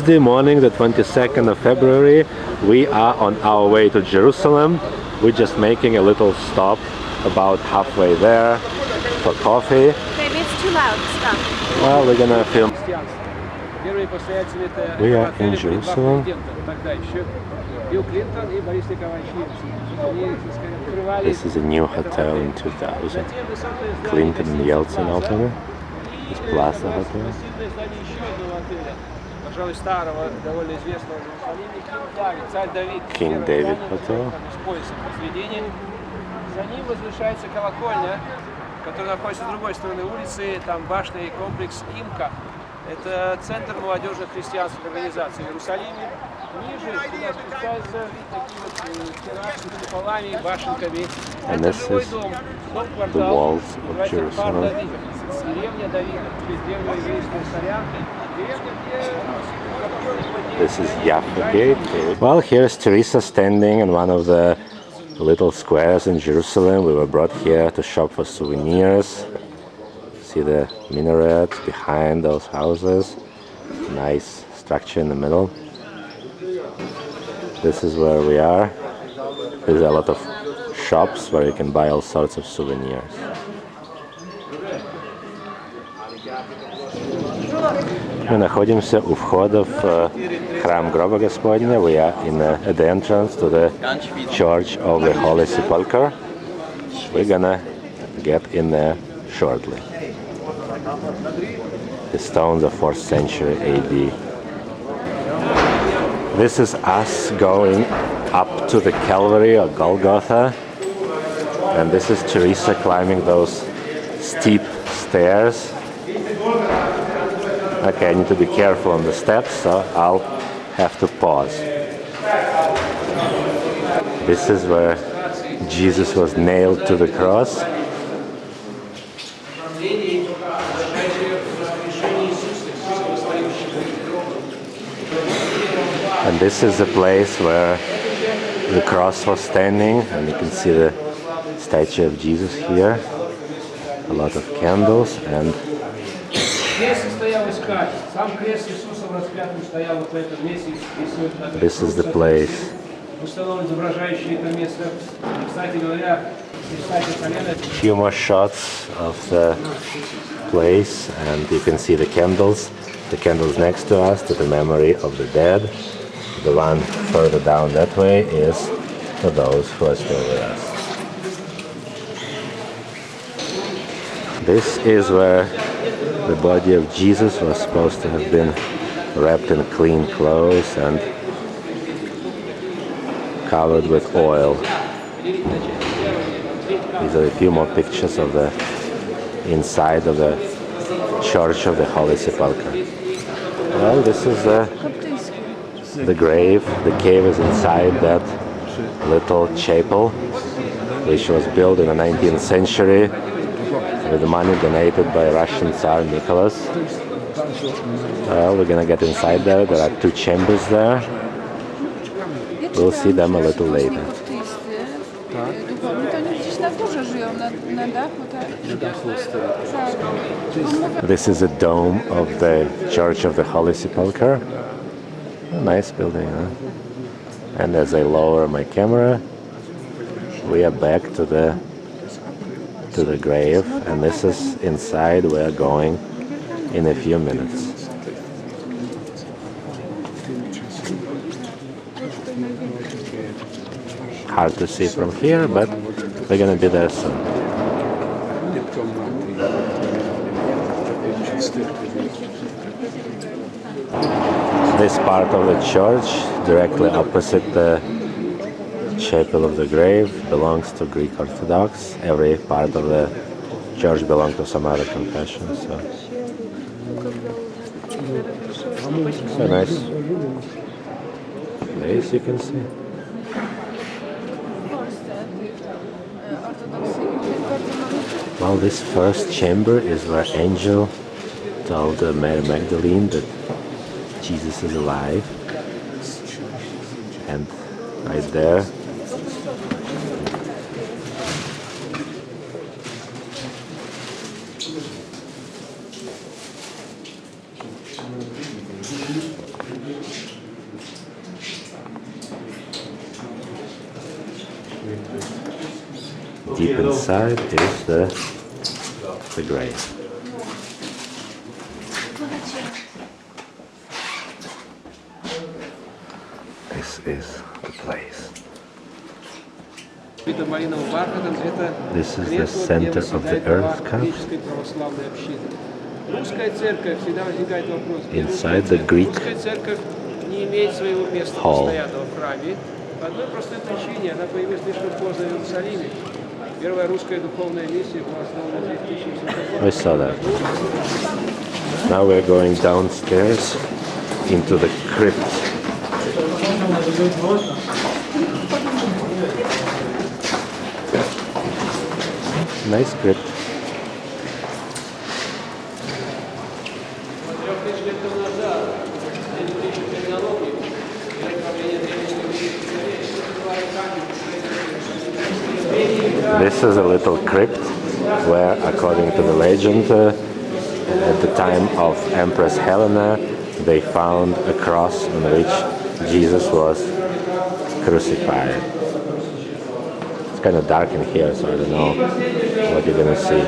Tuesday morning, the 22nd of February. We are on our way to Jerusalem. We're just making a little stop about halfway there for coffee. Maybe it's too loud. Stop. Well, we're gonna film. We are in Jerusalem. This is a new hotel in 2000. Clinton and Yeltsin opened. It's Plaza Hotel. King David Hotel. За ним возвышается колокольня, которая находится с другой стороны улицы, там башня и комплекс Имка. Это центр молодежных христианских организаций в Иерусалиме. Ниже туда спускаются такие вот террасы с куполами и башенками. Это жилой дом, дом-квартал, называется Фар Давида, деревня Давида, то есть древнего еврейского царя. This is Jaffa Gate. Well, here's Teresa standing in one of the little squares in Jerusalem. We were brought here to shop for souvenirs. See the minaret behind those houses. Nice structure in the middle. This is where we are. There's a lot of shops where you can buy all sorts of souvenirs. Мы находимся у входа в храм Гроба Господня. We are at the entrance to the Church of the Holy Sepulchre. We're gonna get in there shortly. The stones are 4th century AD. This is us going up to the Calvary or Golgotha. And this is Teresa climbing those steep stairs. Okay, I need to be careful on the steps, so I'll have to pause. This is where Jesus was nailed to the cross. And this is the place where the cross was standing, and you can see the statue of Jesus here. A lot of candles, and this is the place. A few more shots of the place, and you can see the candles. The candles next to us, to the memory of the dead. The one further down that way is for those who are still with us. This is where the body of Jesus was supposed to have been wrapped in clean clothes and covered with oil. These are a few more pictures of the inside of the Church of the Holy Sepulchre. Well, this is the grave. The cave is inside that little chapel, which was built in the 19th century with money donated by Russian Tsar Nicholas. Well, we're gonna get inside there. There are 2 chambers there. We'll see them a little later. This is a dome of the Church of the Holy Sepulchre. A nice building, huh? And as I lower my camera, we are back to the grave, and this is inside. We are going in a few minutes. Hard to see from here, but we're gonna be there soon. This part of the church, directly opposite the Chapel of the Grave, belongs to Greek Orthodox. Every part of the church belongs to some other confession. So nice place, you can see. Well, this first chamber is where angel told Mary Magdalene that Jesus is alive, and right there deep inside is the grave. This is the place. This is the center of the earth cup. Inside the Greek hall. По одной простой причине, она появилась слишком поздно в Иерусалиме. Первая русская духовная миссия была основана в 1700 We saw that. Now we're going downstairs into the crypt. Nice crypt. This is a little crypt where, according to the legend, at the time of Empress Helena, they found a cross on which Jesus was crucified. It's kind of dark in here, so I don't know what you're gonna see.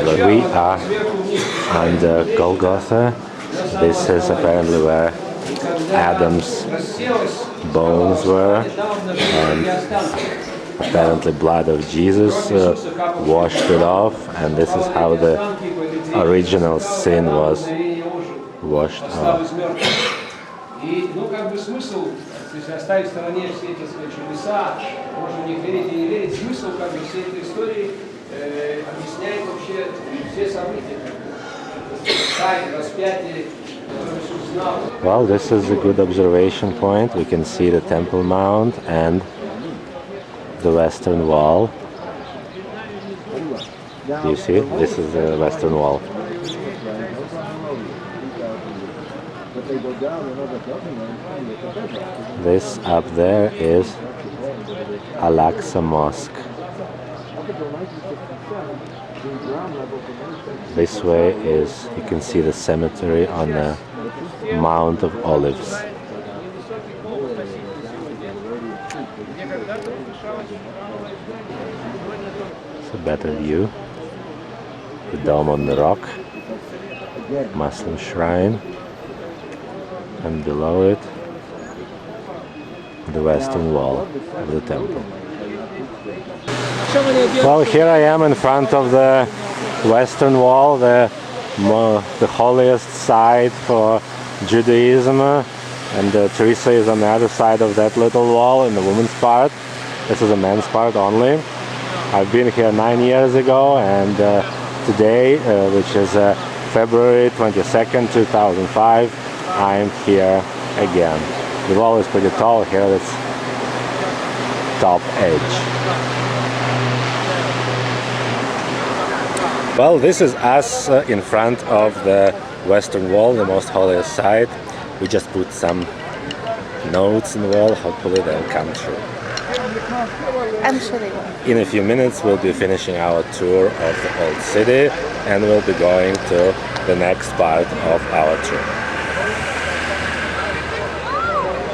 But we are under Golgotha. This is apparently where Adam's bones were, and apparently blood of Jesus washed it off, and this is how the original sin was washed off. Если оставить в стороне все эти чудеса, можно не верить и не верить, смысл всей этой истории объясняет вообще все события. Тайны, распятие. Well, this is a good observation point. We can see the Temple Mount and the Western Wall. You see? This is the Western Wall. This up there is Al-Aqsa Mosque. This way is, you can see the cemetery on the Mount of Olives. It's a better view. The Dome on the Rock, Muslim shrine, and below it the western wall of the temple. Well, here I am in front of the western wall, the holiest site for Judaism, and Teresa is on the other side of that little wall in the women's part. This is a men's part only. I've been here 9 years ago, and today, which is February 22nd, 2005, I'm here again. The wall is pretty tall here, it's top edge. Well, this is us in front of the western wall, the most holiest site. We just put some notes in the wall, hopefully they'll come true. I'm sure they will. In a few minutes we'll be finishing our tour of the old city, and we'll be going to the next part of our tour.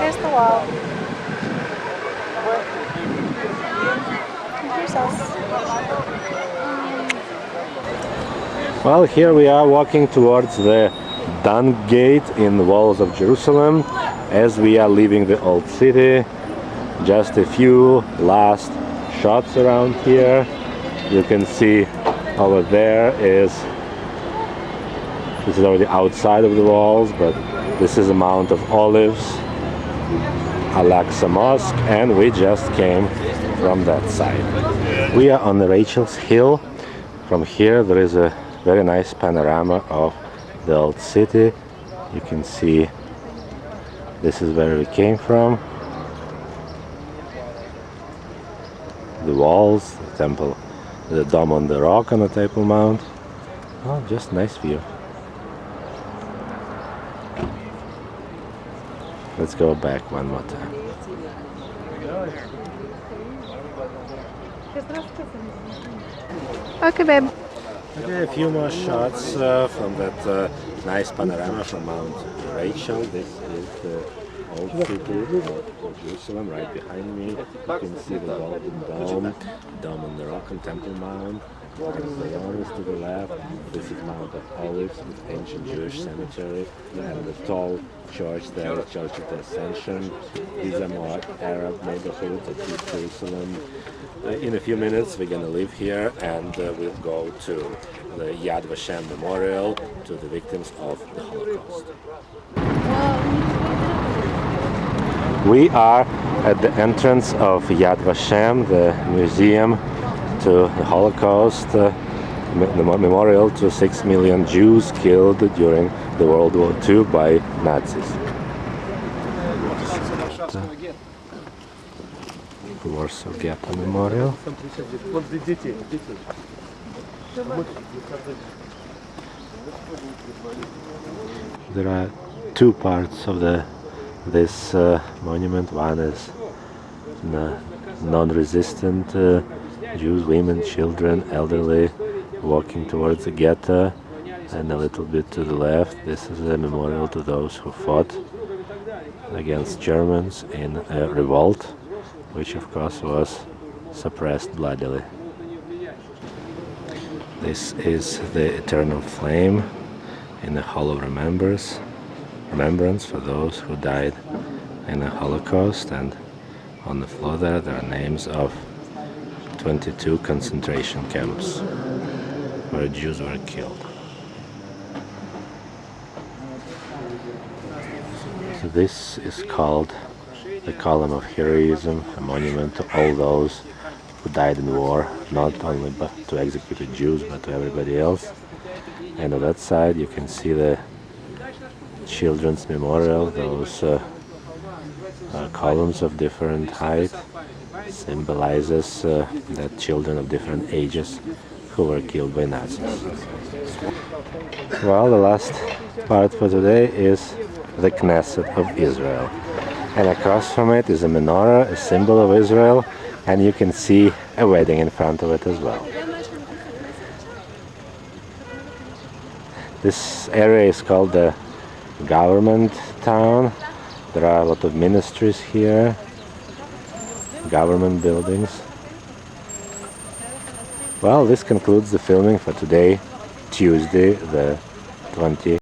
Here's the wall. Here's us. Well, here we are walking towards the Dung Gate in the walls of Jerusalem as we are leaving the old city. Just a few last shots around here. You can see over there this is already outside of the walls, but this is a Mount of Olives, Al-Aqsa Mosque, and we just came from that side. We are on the Rachel's Hill. From here there is a very nice panorama of the old city. You can see this is where we came from. The walls, the temple, the Dome on the Rock on the Temple Mount. Oh, just nice view. Let's go back one more time. Okay, babe. Okay, a few more shots from that nice panorama from Mount Rachel. This is the old city of Jerusalem right behind me. You can see the Golden Dome on the Rock and Temple Mount. And the one to the left, this is Mount of Olives, with ancient Jewish cemetery, and the tall church there, the Church of the Ascension. These are more Arab neighborhoods of East Jerusalem. In a few minutes we're going to leave here and we'll go to the Yad Vashem Memorial to the victims of the Holocaust. We are at the entrance of Yad Vashem, the museum to the Holocaust, the memorial to 6 million Jews killed during the World War II by Nazis. Warsaw Ghetto Memorial. There are two parts of this monument. One is non-resistant Jews, women, children, elderly, walking towards the ghetto, and a little bit to the left, this is a memorial to those who fought against Germans in a revolt, which of course was suppressed bloodily. This is the eternal flame in the Hall of Remembrance for those who died in the Holocaust, and on the floor there are names of 22 concentration camps where Jews were killed. So this is called the Column of Heroism, a monument to all those who died in war, not only to executed Jews but to everybody else. And on that side you can see the children's memorial, those columns of different height, symbolizes that children of different ages who were killed by Nazis. Well, the last part for today is the Knesset of Israel. And across from it is a menorah, a symbol of Israel, and you can see a wedding in front of it as well. This area is called the Government Town. There are a lot of ministries here, government buildings. Well, this concludes the filming for today, Tuesday the 20th.